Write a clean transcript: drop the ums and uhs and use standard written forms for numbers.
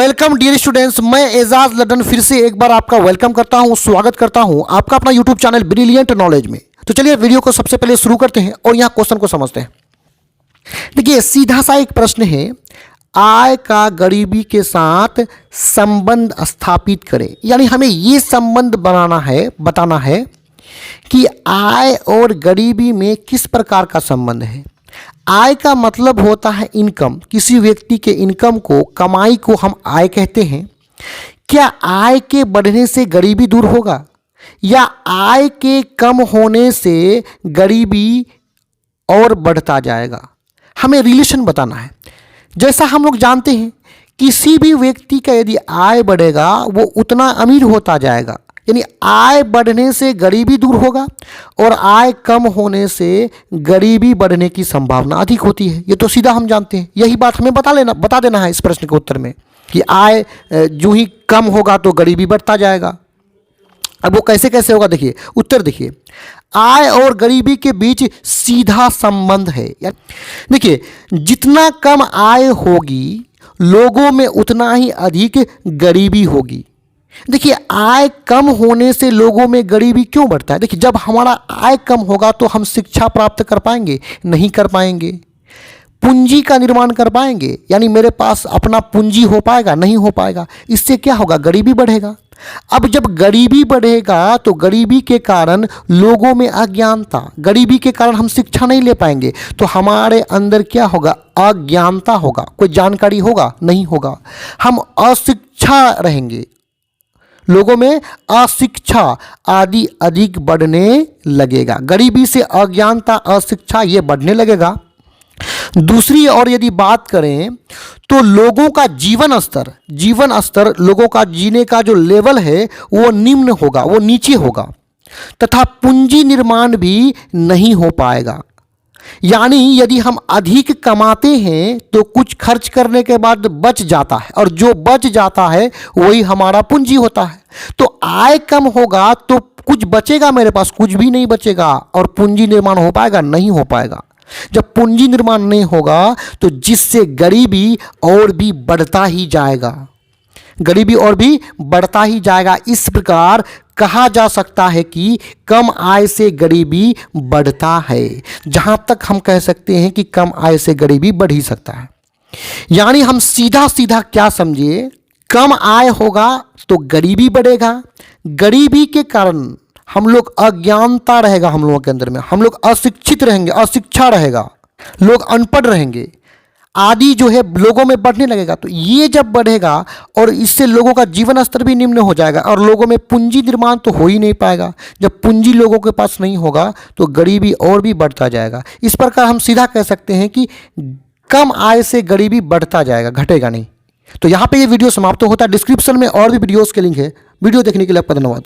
Welcome dear students, मैं एजाज लदन फिर से एक बार आपका वेलकम करता हूं, स्वागत करता हूं आपका अपना यूट्यूब चैनल ब्रिलियंट नॉलेज में। तो चलिए वीडियो को सबसे पहले शुरू करते हैं और यहां क्वेश्चन को समझते हैं। देखिए सीधा सा एक प्रश्न है, आय का गरीबी के साथ संबंध स्थापित करें। यानी हमें ये संबंध बताना है कि आय और गरीबी में किस प्रकार का संबंध है। आय का मतलब होता है इनकम, किसी व्यक्ति के इनकम को, कमाई को हम आय कहते हैं। क्या आय के बढ़ने से गरीबी दूर होगा या आय के कम होने से गरीबी और बढ़ता जाएगा? हमें रिलेशन बताना है। जैसा हम लोग जानते हैं किसी भी व्यक्ति का यदि आय बढ़ेगा वो उतना अमीर होता जाएगा, यानी आय बढ़ने से गरीबी दूर होगा और आय कम होने से गरीबी बढ़ने की संभावना अधिक होती है। ये तो सीधा हम जानते हैं, यही बात हमें बता देना है इस प्रश्न के उत्तर में कि आय जो ही कम होगा तो गरीबी बढ़ता जाएगा। अब वो कैसे होगा, देखिए उत्तर देखिए, आय और गरीबी के बीच सीधा संबंध है। देखिए जितना कम आय होगी लोगों में उतना ही अधिक गरीबी होगी। देखिए आय कम होने से लोगों में गरीबी क्यों बढ़ता है? देखिए जब हमारा आय कम होगा तो हम शिक्षा प्राप्त कर पाएंगे? नहीं कर पाएंगे। पूंजी का निर्माण कर पाएंगे, यानी मेरे पास अपना पूंजी हो पाएगा? नहीं हो पाएगा। इससे क्या होगा? गरीबी बढ़ेगा। अब जब गरीबी बढ़ेगा तो गरीबी के कारण लोगों में अज्ञानता, गरीबी के कारण हम शिक्षा नहीं ले पाएंगे तो हमारे अंदर क्या होगा? अज्ञानता होगा। कोई जानकारी होगा? नहीं होगा। हम अशिक्षा रहेंगे, लोगों में अशिक्षा आदि अधिक बढ़ने लगेगा। गरीबी से अज्ञानता, अशिक्षा ये बढ़ने लगेगा। दूसरी ओर यदि बात करें तो लोगों का जीवन स्तर लोगों का जीने का जो लेवल है वो निम्न होगा, वो नीचे होगा, तथा पूंजी निर्माण भी नहीं हो पाएगा। यानी यदि हम अधिक कमाते हैं तो कुछ खर्च करने के बाद बच जाता है और जो बच जाता है वही हमारा पूंजी होता है। तो आय कम होगा तो कुछ बचेगा मेरे पास? कुछ भी नहीं बचेगा। और पूंजी निर्माण हो पाएगा? नहीं हो पाएगा। जब पूंजी निर्माण नहीं होगा तो जिससे गरीबी और भी बढ़ता ही जाएगा, गरीबी और भी बढ़ता ही जाएगा। इस प्रकार कहा जा सकता है कि कम आय से गरीबी बढ़ता है। जहां तक हम कह सकते हैं कि कम आय से गरीबी बढ़ ही सकता है। यानी हम सीधा क्या समझिए, कम आय होगा तो गरीबी बढ़ेगा, गरीबी के कारण हम लोग अज्ञानता रहेगा, हम लोगों के अंदर में हम लोग अशिक्षित रहेंगे, अशिक्षा रहेगा, लोग अनपढ़ रहेंगे आदि जो है लोगों में बढ़ने लगेगा। तो ये जब बढ़ेगा और इससे लोगों का जीवन स्तर भी निम्न हो जाएगा और लोगों में पूंजी निर्माण तो हो ही नहीं पाएगा। जब पूंजी लोगों के पास नहीं होगा तो गरीबी और भी बढ़ता जाएगा। इस प्रकार हम सीधा कह सकते हैं कि कम आय से गरीबी बढ़ता जाएगा, घटेगा नहीं। तो यहाँ पे ये वीडियो समाप्त होता है। डिस्क्रिप्शन में और भी वीडियोज़ के लिंक है। वीडियो देखने के लिए आपका धन्यवाद।